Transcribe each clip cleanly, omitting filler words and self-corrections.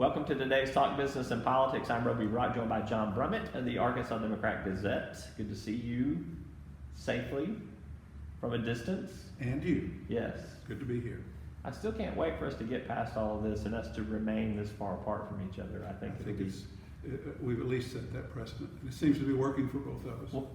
Welcome to today's Talk Business and Politics. I'm Roby Rock, joined by John Brummett of the Arkansas Democrat Gazette. Good to see you safely from a distance. And you. Yes. Good to be here. I still can't wait for us to get past all of this and us to remain this far apart from each other. I think we've at least set that precedent. And it seems to be working for both of us. Well,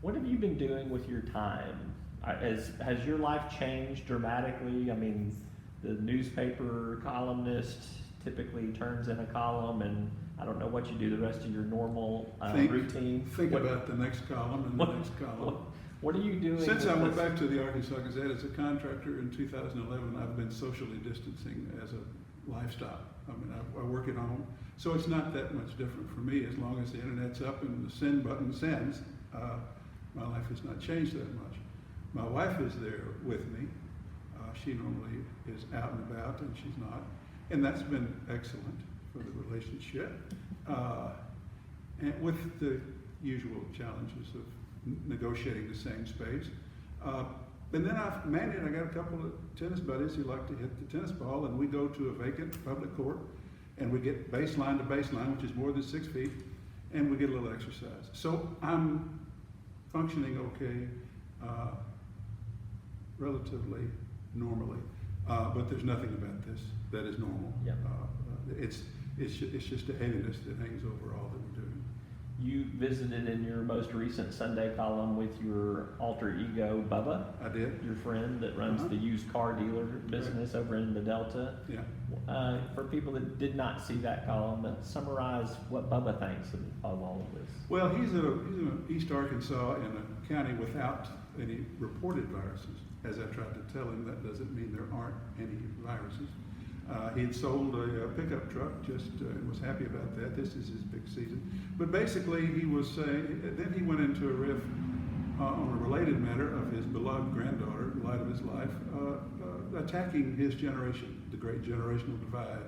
what have you been doing with your time? Has your life changed dramatically? I mean, the newspaper columnist typically turns in a column, and I don't know what you do the rest of your normal routine. Think about the next column and the next column. What are you doing? Since I went back to the Arkansas Gazette as a contractor in 2011, I've been socially distancing as a lifestyle. I mean, I work at home, so it's not that much different for me. As long as the internet's up and the send button sends, my life has not changed that much. My wife is there with me. She normally is out and about, and she's not. And that's been excellent for the relationship. And with the usual challenges of negotiating the same space. And then I got a couple of tennis buddies who like to hit the tennis ball, and we go to a vacant public court, and we get baseline to baseline, which is more than 6 feet, and we get a little exercise. So I'm functioning okay, relatively normally, but there's nothing about this that is normal. Yep. It's just a heaviness that hangs over all that we're doing. You visited in your most recent Sunday column with your alter ego, Bubba. I did. Your friend that runs the used car dealer business over in the Delta. Yeah. For people that did not see that column, summarize what Bubba thinks of all of this. Well, he's in East Arkansas in a county without any reported viruses. As I tried to tell him, that doesn't mean there aren't any viruses. He had sold a pickup truck, and was happy about that. This is his big season. But basically, he was saying, then he went into a riff on a related matter of his beloved granddaughter, the light of his life, attacking his generation, the great generational divide.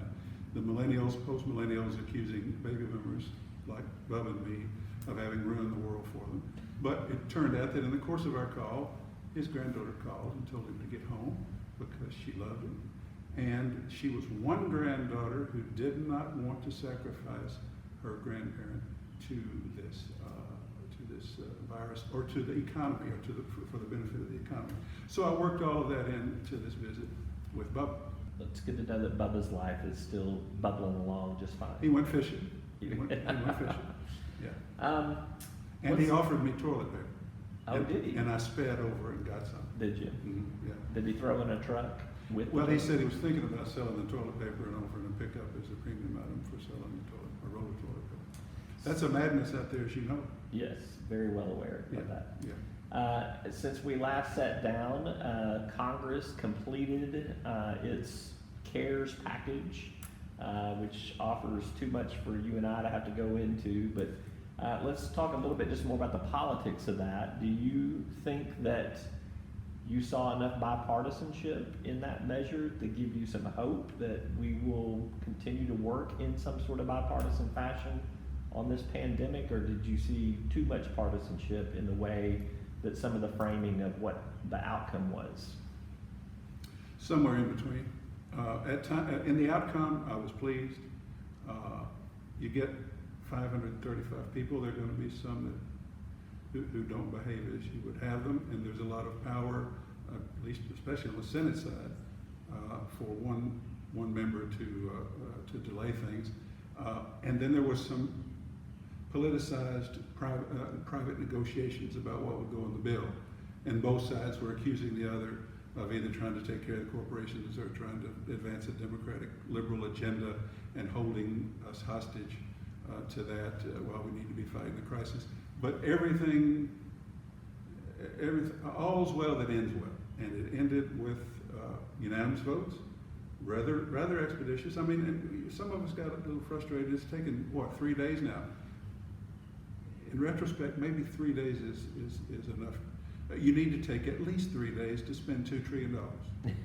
The millennials, post-millennials accusing baby boomers like Bubba and me of having ruined the world for them. But it turned out that in the course of our call, his granddaughter called and told him to get home because she loved him. And she was one granddaughter who did not want to sacrifice her grandparent to this virus, or to the economy, or for the benefit of the economy. So I worked all of that into this visit with Bubba. It's good to know that Bubba's life is still bubbling along just fine. He went fishing. He went fishing. Yeah. And he offered me toilet paper. Oh, did he? And I sped over and got some. Did you? Mm-hmm. Yeah. Did he throw in a truck? Well, he said he was thinking about selling the toilet paper and offering to pick up as a premium item for selling a roll of toilet paper. That's a madness out there, as you know. Yes, very well aware of that. Yeah. Since we last sat down, Congress completed its CARES package, which offers too much for you and I to have to go into, but let's talk a little bit just more about the politics of that. Do you think that you saw enough bipartisanship in that measure to give you some hope that we will continue to work in some sort of bipartisan fashion on this pandemic, or did you see too much partisanship in the way that some of the framing of what the outcome was? Somewhere in between. In the outcome, I was pleased. You get 535 people. There are going to be some who don't behave as you would have them, and there's a lot of power, at least especially on the Senate side, for one member to delay things. And then there was some politicized private negotiations about what would go in the bill, and both sides were accusing the other of either trying to take care of the corporations or trying to advance a democratic liberal agenda and holding us hostage to that while we need to be fighting the crisis. But everything, all's well that ends well, and it ended with unanimous votes, rather expeditious. I mean, some of us got a little frustrated. It's taken 3 days now. In retrospect, maybe 3 days is enough. You need to take at least 3 days to spend $2 trillion,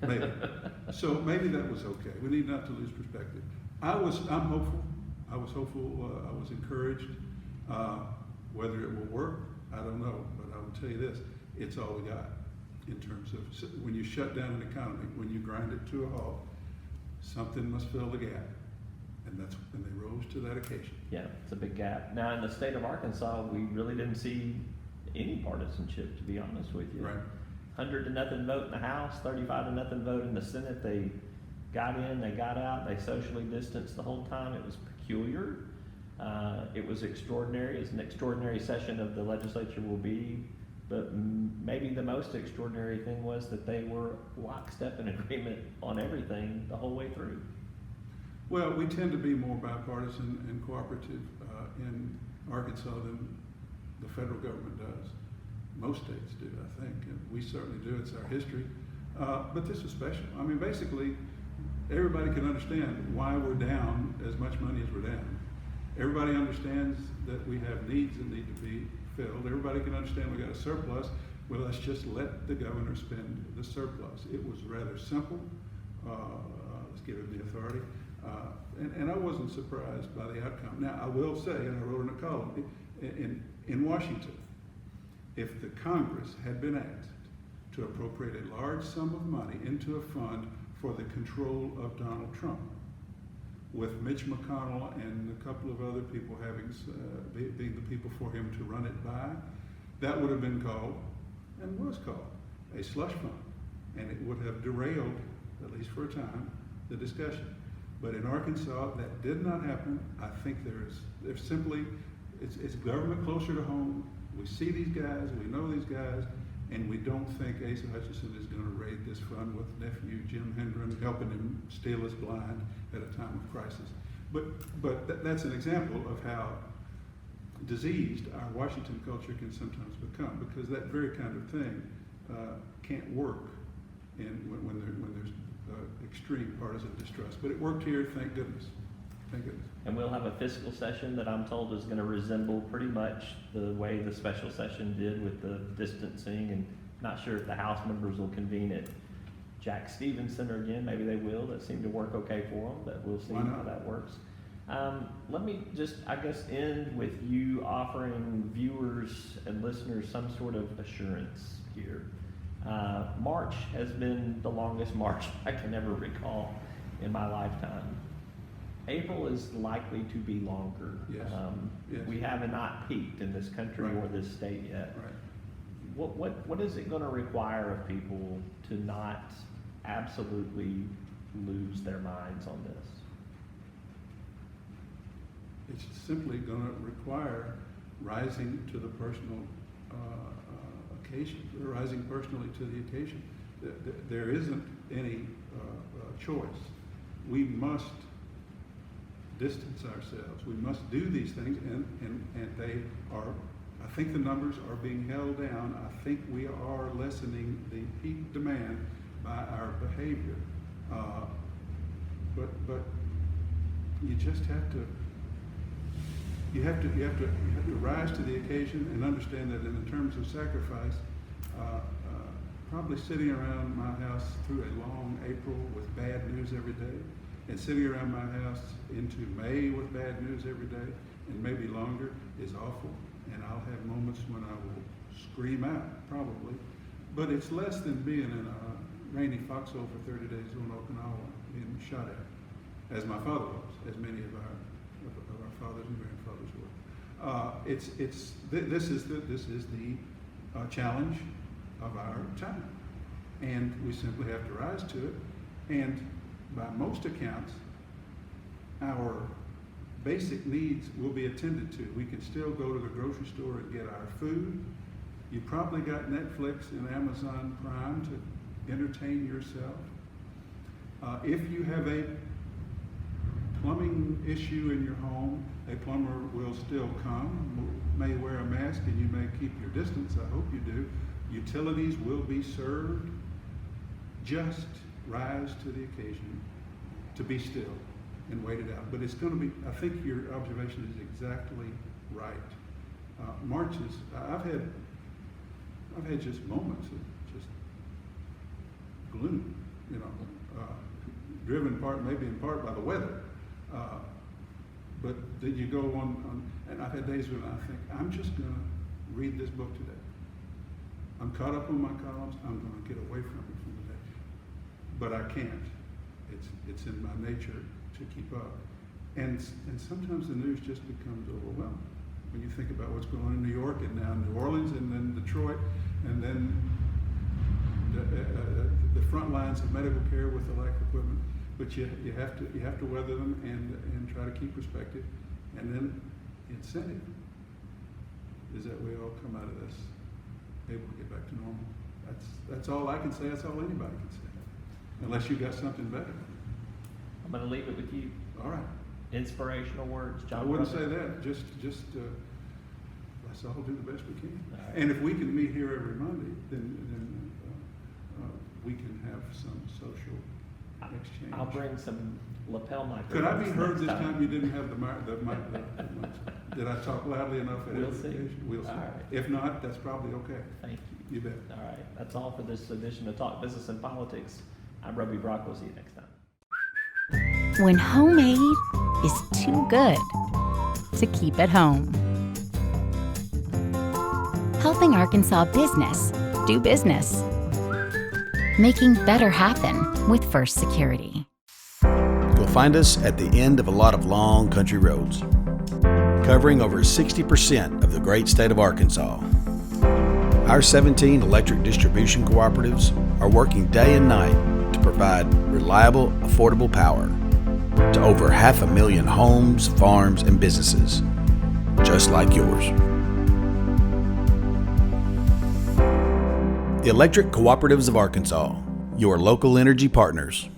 maybe. So maybe that was okay. We need not to lose perspective. I'm hopeful. I was hopeful. I was encouraged. Whether it will work, I don't know, but I will tell you this, it's all we got in terms of when you shut down an economy, when you grind it to a halt, something must fill the gap. and they rose to that occasion. Yeah, it's a big gap. Now, in the state of Arkansas, we really didn't see any partisanship, to be honest with you. Right. 100-0 vote in the House, 35-0 vote in the Senate. They got in, they got out, they socially distanced the whole time. It was peculiar. It was extraordinary, as an extraordinary session of the legislature will be. But maybe the most extraordinary thing was that they were lockstep in agreement on everything the whole way through. Well, we tend to be more bipartisan and cooperative in Arkansas than the federal government does. Most states do, I think, and we certainly do. It's our history. But this is special. I mean, basically, everybody can understand why we're down as much money as we're down. Everybody understands that we have needs that need to be filled. Everybody can understand we got a surplus. Well, let's just let the governor spend the surplus. It was rather simple. Let's give him the authority. And I wasn't surprised by the outcome. Now, I will say, and I wrote in a column, in Washington, if the Congress had been asked to appropriate a large sum of money into a fund for the control of Donald Trump, with Mitch McConnell and a couple of other people being the people for him to run it by, that would have been called, and was called, a slush fund. And it would have derailed, at least for a time, the discussion. But in Arkansas, that did not happen. I think there's simply, it's government closer to home. We see these guys, we know these guys, and we don't think Asa Hutchinson is going to raid this fund with nephew Jim Hendren helping him steal us blind at a time of crisis. But that's an example of how diseased our Washington culture can sometimes become, because that very kind of thing can't work when there's extreme partisan distrust. But it worked here, thank goodness. Thank goodness. And we'll have a fiscal session that I'm told is going to resemble pretty much the way the special session did with the distancing, and not sure if the House members will convene at Jack Stevens Center again. Maybe they will. That seemed to work okay for them, but we'll see how that works. Let me just, I guess, end with you offering viewers and listeners some sort of assurance here. March has been the longest March I can ever recall in my lifetime. April is likely to be longer. Yes. Yes. We have not peaked in this country Right. or this state yet. Right. What is it going to require of people to not absolutely lose their minds on this? It's simply going to require rising to the personal occasion, rising personally to the occasion. There isn't any choice. We must distance ourselves. We must do these things, and they are, I think the numbers are being held down. I think we are lessening the peak demand by our behavior. But you just have to, you have to rise to the occasion and understand that in terms of sacrifice, probably sitting around my house through a long April with bad news every day, and sitting around my house into May with bad news every day, and maybe longer, is awful. And I'll have moments when I will scream out, probably. But it's less than being in a rainy foxhole for 30 days on Okinawa, being shot at, as my father was, as many of our fathers and grandfathers were. This is the challenge of our time, and we simply have to rise to it. And by most accounts, our basic needs will be attended to. We can still go to the grocery store and get our food. You probably got Netflix and Amazon Prime to entertain yourself. If you have a plumbing issue in your home, a plumber will still come, may wear a mask, and you may keep your distance. I hope you do. Utilities will be served. Just rise to the occasion, to be still and wait it out. But it's going to be, I think your observation is exactly right. Marches, I've had just moments of just gloom, driven maybe in part by the weather. But then you go on, and I've had days when I think, I'm just going to read this book today. I'm caught up on my columns. I'm going to get away from it for the day. But I can't. It's in my nature to keep up. And sometimes the news just becomes overwhelming. When you think about what's going on in New York and now New Orleans and then Detroit and then the front lines of medical care with the lack of equipment. But you have to weather them and try to keep perspective. And then the incentive is that we all come out of this able to get back to normal. That's all I can say. That's all anybody can say, unless you got something better. I'm going to leave it with you. All right. Inspirational words, John. I wouldn't Brummett. say that. Just let's all do the best we can. All right. And if we can meet here every Monday, then we can have some social exchange. I'll bring some lapel microphones. Could I be heard next this time you didn't have the mic? Did I talk loudly enough? We'll see. We'll see. All right. If not, that's probably okay. Thank you. You bet. All right. That's all for this edition of Talk Business and Politics. I'm Roby Brock. We'll see you next time. When homemade is too good to keep at home. Helping Arkansas business do business. Making better happen with First Security. You'll find us at the end of a lot of long country roads, covering over 60% of the great state of Arkansas. Our 17 electric distribution cooperatives are working day and night to provide reliable, affordable power to over 500,000 homes, farms, and businesses, just like yours. The Electric Cooperatives of Arkansas, your local energy partners.